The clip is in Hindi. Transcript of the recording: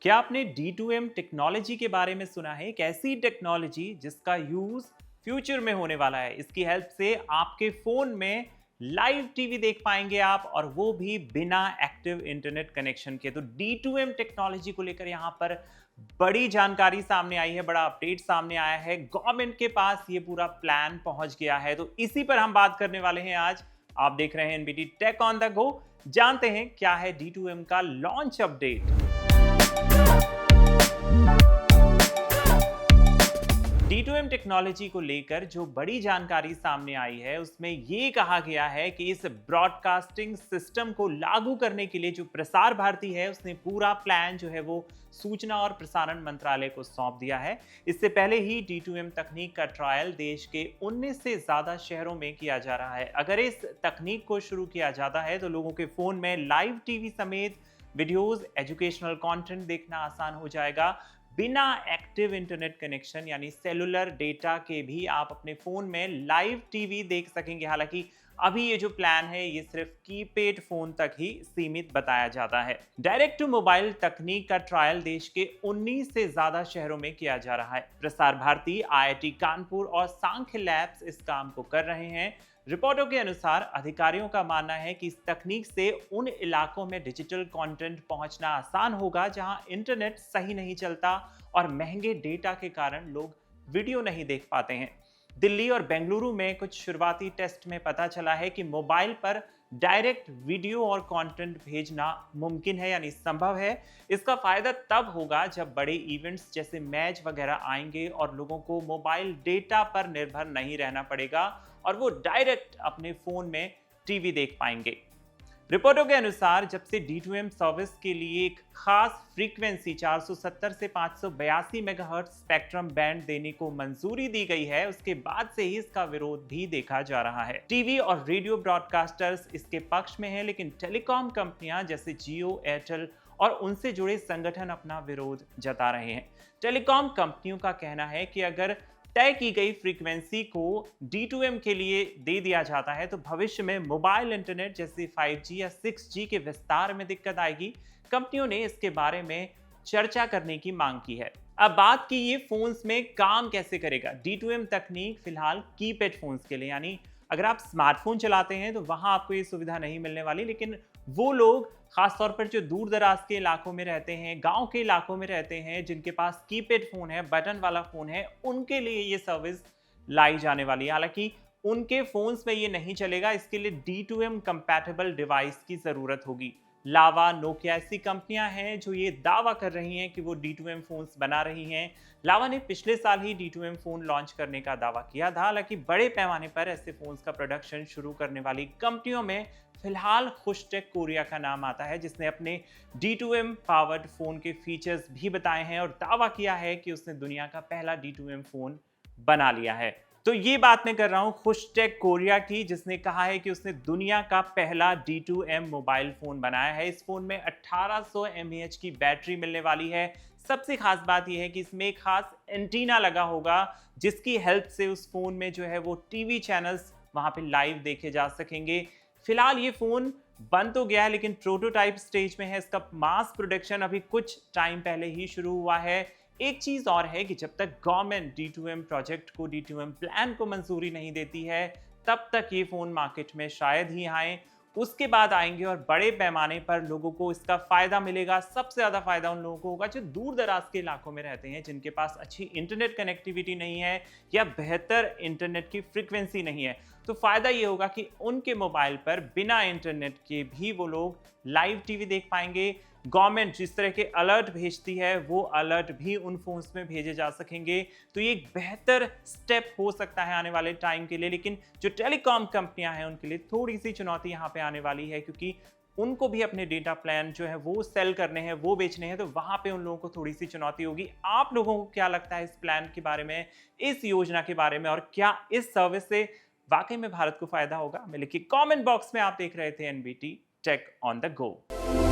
क्या आपने D2M टेक्नोलॉजी के बारे में सुना है? एक ऐसी टेक्नोलॉजी जिसका यूज फ्यूचर में होने वाला है। इसकी हेल्प से आपके फोन में लाइव टीवी देख पाएंगे आप, और वो भी बिना एक्टिव इंटरनेट कनेक्शन के। तो D2M टेक्नोलॉजी को लेकर यहाँ पर बड़ी जानकारी सामने आई है, बड़ा अपडेट सामने आया है। गवर्नमेंट के पास ये पूरा प्लान पहुंच गया है, तो इसी पर हम बात करने वाले हैं आज। आप देख रहे हैं NBT tech on the go. जानते हैं क्या है D2M का लॉन्च अपडेट। D2M टेक्नोलॉजी को लेकर जो बड़ी जानकारी सामने आई है, उसमें यह कहा गया है कि इस ब्रॉडकास्टिंग सिस्टम को लागू करने के लिए जो प्रसार भारती है, उसने पूरा प्लान जो है वो सूचना और प्रसारण मंत्रालय को सौंप दिया है। इससे पहले ही D2M तकनीक का ट्रायल देश के 19 से ज्यादा शहरों में किया जा रहा है। अगर इस तकनीक को शुरू किया जाता है तो लोगों के फोन में लाइव टीवी समेत वीडियोस, एजुकेशनल कंटेंट देखना आसान हो जाएगा। बिना एक्टिव इंटरनेट कनेक्शन यानी सेलुलर डेटा के भी आप अपने फोन में लाइव टीवी देख सकेंगे। हालांकि अभी ये जो प्लान है ये सिर्फ कीपैड फोन तक ही सीमित बताया जाता है। डायरेक्ट टू मोबाइल तकनीक का ट्रायल देश के 19 से ज्यादा शहरों में किया जा रहा है। प्रसार भारती, IIT कानपुर और सांख्य लैब्स इस काम को कर रहे हैं। रिपोर्टों के अनुसार अधिकारियों का मानना है कि इस तकनीक से उन इलाकों में डिजिटल कंटेंट पहुंचना आसान होगा जहां इंटरनेट सही नहीं चलता और महंगे डेटा के कारण लोग वीडियो नहीं देख पाते हैं। दिल्ली और बेंगलुरु में कुछ शुरुआती टेस्ट में पता चला है कि मोबाइल पर डायरेक्ट वीडियो और कंटेंट भेजना मुमकिन है, यानी संभव है। इसका फायदा तब होगा जब बड़े इवेंट्स जैसे मैच वगैरह आएंगे और लोगों को मोबाइल डेटा पर निर्भर नहीं रहना पड़ेगा और वो डायरेक्ट अपने फोन में टीवी देख पाएंगे। रिपोर्टों के अनुसार जब से D2M सर्विस के लिए एक खास फ्रीक्वेंसी 470 से 582 मेगाहर्ट्ज स्पेक्ट्रम बैंड देने को मंजूरी दी गई है, उसके बाद से ही इसका विरोध भी देखा जा रहा है। टीवी और रेडियो ब्रॉडकास्टर्स इसके पक्ष में हैं, लेकिन टेलीकॉम कंपनियां जैसे जियो, एयरटेल और उनसे जुड़े संगठन अपना विरोध जता रहे हैं। टेलीकॉम कंपनियों का कहना है कि अगर तय की गई फ्रीक्वेंसी को D2M के लिए दे दिया जाता है तो भविष्य में मोबाइल इंटरनेट जैसे 5G या 6G के विस्तार में दिक्कत आएगी। कंपनियों ने इसके बारे में चर्चा करने की मांग की है। अब बात की ये फोन्स में काम कैसे करेगा। D2M तकनीक फिलहाल कीपैड फोन्स के लिए, यानी अगर आप स्मार्टफोन चलाते हैं तो वहां आपको ये सुविधा नहीं मिलने वाली, लेकिन वो लोग खासतौर पर जो दूर दराज के इलाकों में रहते हैं, गांव के इलाकों में रहते हैं, जिनके पास कीपैड फोन है, बटन वाला फोन है, उनके लिए ये सर्विस लाई जाने वाली है। हालांकि उनके फोन्स में ये नहीं चलेगा, इसके लिए D2M कंपैटिबल डिवाइस की जरूरत होगी। लावा, नोकिया ऐसी कंपनियां हैं जो ये दावा कर रही हैं कि वो D2M फोन्स बना रही हैं। लावा ने पिछले साल ही D2M फोन लॉन्च करने का दावा किया था। हालांकि बड़े पैमाने पर ऐसे फोन्स का प्रोडक्शन शुरू करने वाली कंपनियों में फिलहाल खुशटेक कोरिया का नाम आता है, जिसने अपने D2M पावर्ड फोन के फीचर्स भी बताए हैं और दावा किया है कि उसने दुनिया का पहला D2M फोन बना लिया है। तो ये बात मैं कर रहा हूं खुशटेक कोरिया की, जिसने कहा है कि उसने दुनिया का पहला D2M मोबाइल फोन बनाया है। इस फोन में 1800 mAh की बैटरी मिलने वाली है। सबसे खास बात यह है कि इसमें एक खास एंटीना लगा होगा, जिसकी हेल्प से उस फोन में जो है वो टीवी चैनल्स वहां पे लाइव देखे जा सकेंगे। फिलहाल ये फोन बन तो गया है, लेकिन प्रोटोटाइप स्टेज में है। इसका मास प्रोडक्शन अभी कुछ टाइम पहले ही शुरू हुआ है। एक चीज और है कि जब तक गवर्नमेंट D2M प्रोजेक्ट को, D2M प्लान को मंजूरी नहीं देती है, तब तक ये फोन मार्केट में शायद ही आए। उसके बाद आएंगे और बड़े पैमाने पर लोगों को इसका फायदा मिलेगा। सबसे ज्यादा फायदा उन लोगों को होगा जो दूर दराज के इलाकों में रहते हैं, जिनके पास अच्छी इंटरनेट कनेक्टिविटी नहीं है या बेहतर इंटरनेट की फ्रीक्वेंसी नहीं है। तो फायदा ये होगा कि उनके मोबाइल पर बिना इंटरनेट के भी वो लोग लाइव टीवी देख पाएंगे। गवर्नमेंट जिस तरह के अलर्ट भेजती है वो अलर्ट भी उन फोन्स में भेजे जा सकेंगे। तो ये एक बेहतर स्टेप हो सकता है आने वाले टाइम के लिए, लेकिन जो टेलीकॉम कंपनियां हैं उनके लिए थोड़ी सी चुनौती यहाँ पे आने वाली है, क्योंकि उनको भी अपने डेटा प्लान जो है वो सेल करने हैं, वो बेचने हैं, तो वहां पे उन लोगों को थोड़ी सी चुनौती होगी। आप लोगों को क्या लगता है इस प्लान के बारे में, इस योजना के बारे में, और क्या इस सर्विस से वाकई में भारत को फायदा होगा? हमें लिखिए कमेंट बॉक्स में। आप देख रहे थे NBT tech on the go.